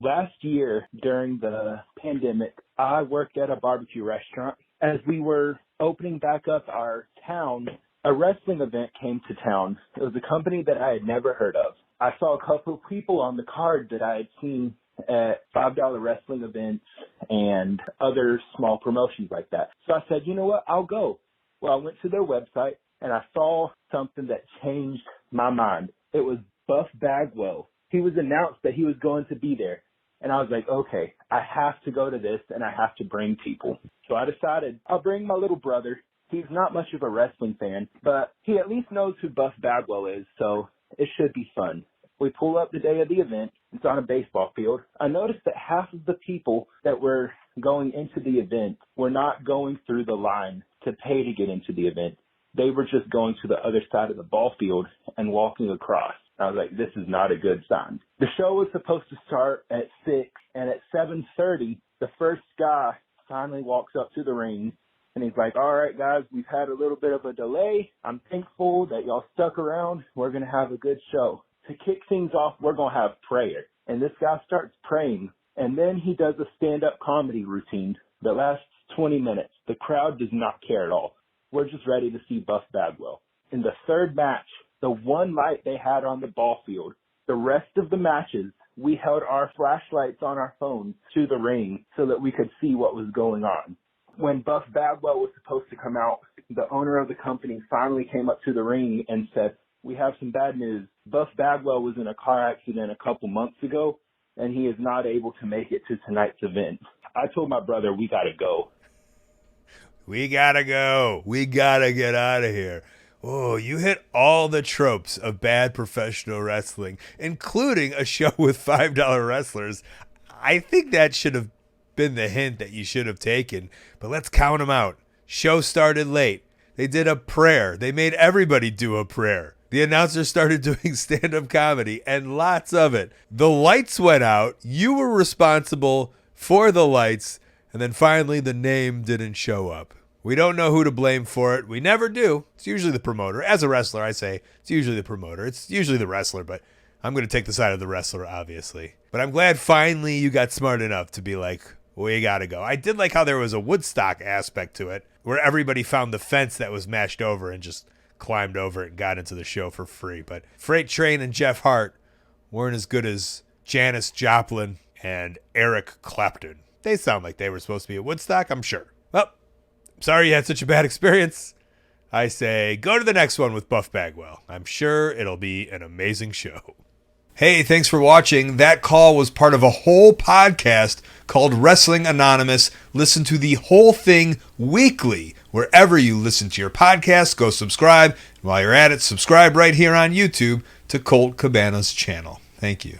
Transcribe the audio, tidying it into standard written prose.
Last year, during the pandemic, I worked at a barbecue restaurant. As we were opening back up our town, a wrestling event came to town. It was a company that I had never heard of. I saw a couple of people on the card that I had seen at $5 wrestling events and other small promotions like that. So I said, you know what, I'll go. Well, I went to their website and I saw something that changed my mind. It was Buff Bagwell. He was announced that he was going to be there. And I was like, okay, I have to go to this and I have to bring people. So I decided I'll bring my little brother. He's not much of a wrestling fan, but he at least knows who Buff Bagwell is, so it should be fun. We pull up the day of the event. It's on a baseball field. I noticed that half of the people that were going into the event were not going through the line to pay to get into the event. They were just going to the other side of the ball field and walking across. I was like, this is not a good sign. The show was supposed to start at 6, and at 7:30, the first guy finally walks up to the ring, and he's like, all right, guys, we've had a little bit of a delay. I'm thankful that y'all stuck around. We're going to have a good show. To kick things off, we're going to have prayer. And this guy starts praying, and then he does a stand-up comedy routine that lasts 20 minutes. The crowd does not care at all. We're just ready to see Buff Bagwell. In the third match, the one light they had on the ball field, the rest of the matches, we held our flashlights on our phones to the ring so that we could see what was going on. When Buff Bagwell was supposed to come out, the owner of the company finally came up to the ring and said, we have some bad news. Buff Bagwell was in a car accident a couple months ago, and he is not able to make it to tonight's event. I told my brother, we got to go. We got to go. We got to get out of here. Oh, you hit all the tropes of bad professional wrestling, including a show with $5 wrestlers. I think that should have been the hint that you should have taken, but let's count them out. Show started late. They did a prayer. They made everybody do a prayer. The announcer started doing stand-up comedy, and lots of it. The lights went out. You were responsible for the lights, and then finally the name didn't show up. We don't know who to blame for it. We never do. It's usually the promoter. As a wrestler, I say it's usually the promoter. It's usually the wrestler, but I'm going to take the side of the wrestler, obviously. But I'm glad finally you got smart enough to be like, we got to go. I did like how there was a Woodstock aspect to it, where everybody found the fence that was mashed over and just climbed over it and got into the show for free. But Freight Train and Jeff Hart weren't as good as Janis Joplin and Eric Clapton. They sound like they were supposed to be at Woodstock, I'm sure. Well, sorry you had such a bad experience. I say go to the next one with Buff Bagwell. I'm sure it'll be an amazing show. Hey, thanks for watching. That call was part of a whole podcast called Wrestling Anonymous. Listen to the whole thing weekly. Wherever you listen to your podcast, go subscribe. And while you're at it, subscribe right here on YouTube to Colt Cabana's channel. Thank you.